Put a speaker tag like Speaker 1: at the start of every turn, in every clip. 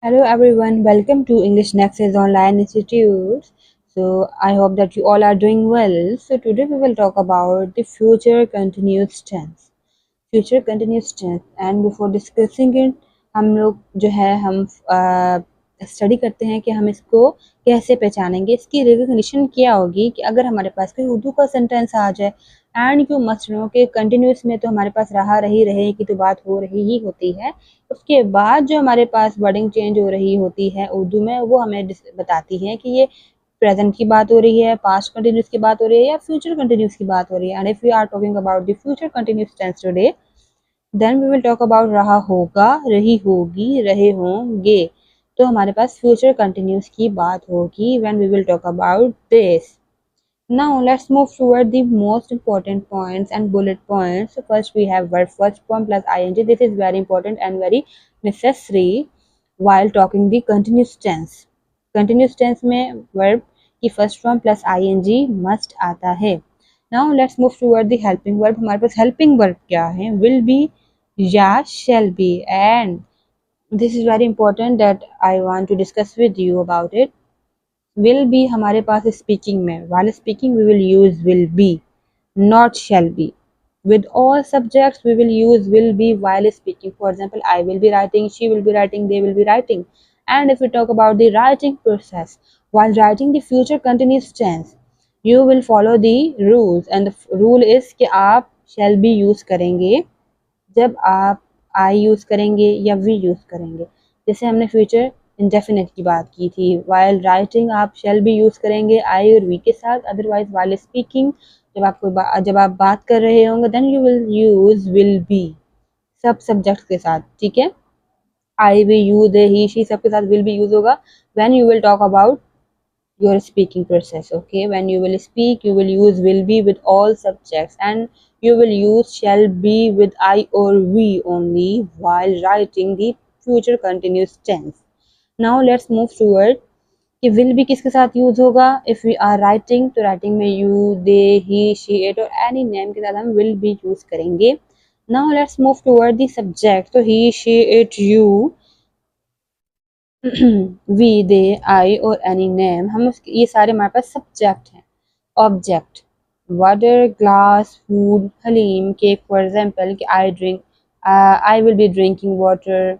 Speaker 1: Hello everyone, welcome to English Nexus Online Institute. So I hope that you all are doing well. So today we will talk about the future continuous tense. Future continuous tense and before discussing it हम लोग जो है हम study करते हैं कि हम इसको कैसे पहचानेंगे, इसकी रिकग्निशन क्या होगी कि अगर हमारे पास कोई उर्दू का सेंटेंस आ जाए एंड यू मस्ट नो कि कंटिन्यूस में तो हमारे पास रहा रही रहे की तो बात हो रही ही होती है। उसके बाद जो हमारे पास वर्डिंग चेंज हो रही होती है उर्दू में, वो हमें बताती है कि ये प्रेजेंट की बात हो रही है, पास्ट कंटिन्यूस की बात हो रही है या फ्यूचर कंटिन्यूस की बात हो रही है। And if we are talking about the future continuous tense today, then we will talk about रहा होगा, रही होगी, रहे होंगे। तो हमारे पास फ्यूचर कंटिन्यूस की बात होगी when we will talk about this. Now let's move toward the most important points and bullet points. So first we have verb first form plus ing. This is very important and very necessary while talking the continuous tense. Continuous tense में verb की first form plus ing must आता है. Now let's move toward the helping verb. हमारे पास helping verb क्या है? Will be या shall be, and this is very important that I want to discuss with you about it. Will be हमारे पास speaking में, while speaking we will use will be, not shall be. With all subjects we will use will be while speaking. For example, I will be writing, she will be writing, they will be writing. And if we talk about the writing process, while writing the future continuous tense, you will follow the rules, and the rule is कि आप shall be use करेंगे जब आप आई use करेंगे या we use करेंगे। जैसे हमने फ्यूचर इंडेफिनिट की बात की थी, वाइल राइटिंग आप शैल भी यूज़ करेंगे आई और वी के साथ, अदरवाइज वाइल स्पीकिंग जब आप बात कर रहे होंगे then you will use will be सब सब्जेक्ट के साथ, ठीक है। I we you they he she सबके साथ विल बी यूज़ होगा when you will talk about your speaking process. Okay, when you will speak you will use will be with all subjects, and you will use shall be with I or we only while writing the future continuous tense. Now let's move toward कि will be किसके साथ use होगा। If we are writing तो writing में you they he she it और any name के साथ हम will be यूज करेंगे। Now let's move toward the subject, तो he she it you we they I और एनी नेम, हम ये सारे हमारे पास सब्जेक्ट हैं। Object water glass food haleem cake, for example कि I drink, I will be drinking water,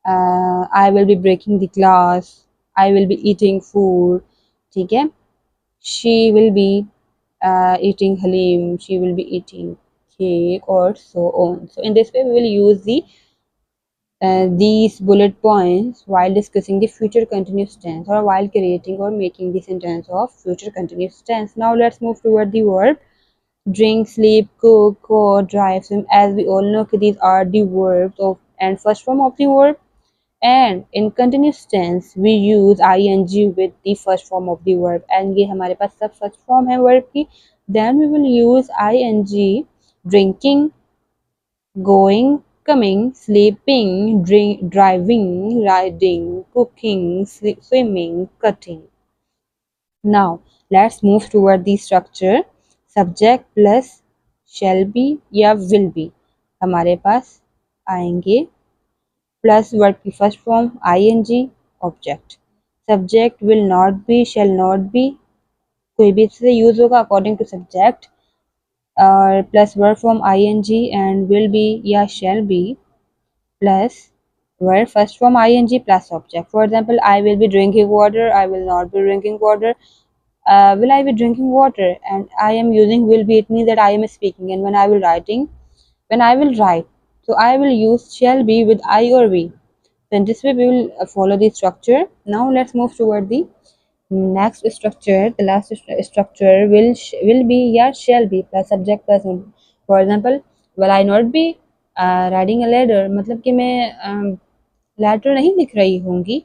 Speaker 1: I will be breaking the glass, I will be eating food, ठीक है। She will be eating haleem, she will be eating cake और so on. So in this way we will use these bullet points while discussing the future continuous tense or while creating or making the sentence of future continuous tense. Now let's move toward the verb drink, sleep, cook, go, drive, swim. As we all know, these are the verbs of and first form of the verb. And in continuous tense, we use ing with the first form of the verb. And ये हमारे पास सब first form है verb की. Then we will use ing drinking, going, coming, sleeping, driving, riding, cooking, swimming, cutting. Now, let's move toward the structure. Subject plus shall be या will be हमारे पास आएंगे, plus verb की first form ing object. Subject will not be, shall not be, कोई भी इससे use होगा according to subject, और plus verb form ing and will be या shall be, plus verb first form ing plus object. For example, I will be drinking water, I will not be drinking water. Will I be drinking water? And I am using will be, it means that I am speaking. And when I will write, so I will use shall be with I or we. Then this way we will follow the structure. Now let's move toward the next structure. The last structure will be या shall be plus subject plus noun. For example, will I not be riding a ladder, मतलब कि मैं ladder नहीं दिख रही होंगी.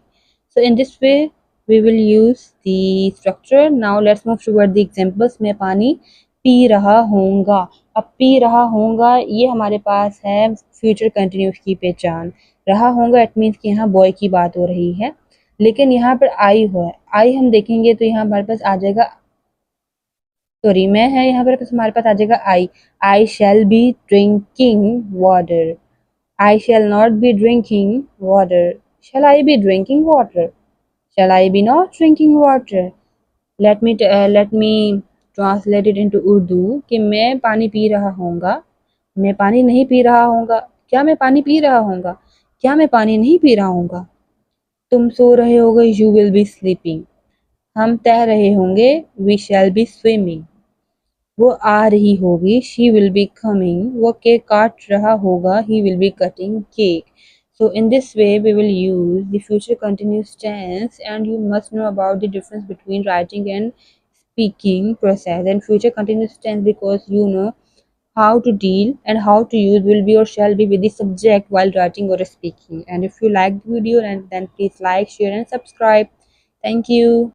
Speaker 1: So in this way we will use the structure. Now let's move toward the examples. मैं पानी P रहा होऊंगा. अब पी रहा होऊंगा ये हमारे पास है फ्यूचर कंटिन्यूस की पहचान। रहा होऊंगा इट मीन्स कि यहाँ बॉय की बात हो रही है, लेकिन यहाँ पर आई हो है, आई हम देखेंगे तो यहाँ हमारे पास आ जाएगा, सॉरी मैं है यहाँ पर हमारे पास आ जाएगा I shall be drinking water, I shall not be drinking water. Shall I be drinking water? Shall I be not drinking water? Let me translate it into Urdu कि मैं पानी पी रहा होऊंगा, मैं पानी नहीं पी रहा होऊंगा, क्या मैं पानी पी रहा होऊंगा, क्या मैं पानी नहीं पी रहा होऊंगा। तुम सो रहे होगे, यू विल बी स्लीपिंग। हम तैर रहे होंगे, वी शैल बी स्विमिंग। वो आ रही होगी, शी विल बी कमिंग। वो केक काट रहा होगा, he will be cutting cake. So in this way we will use the future continuous tense, and you must know about the difference between writing and speaking process. And future continuous tense, because you know how to deal and how to use will be or shall be with the subject while writing or speaking. And if you like the video, and then please like, share and subscribe. Thank you.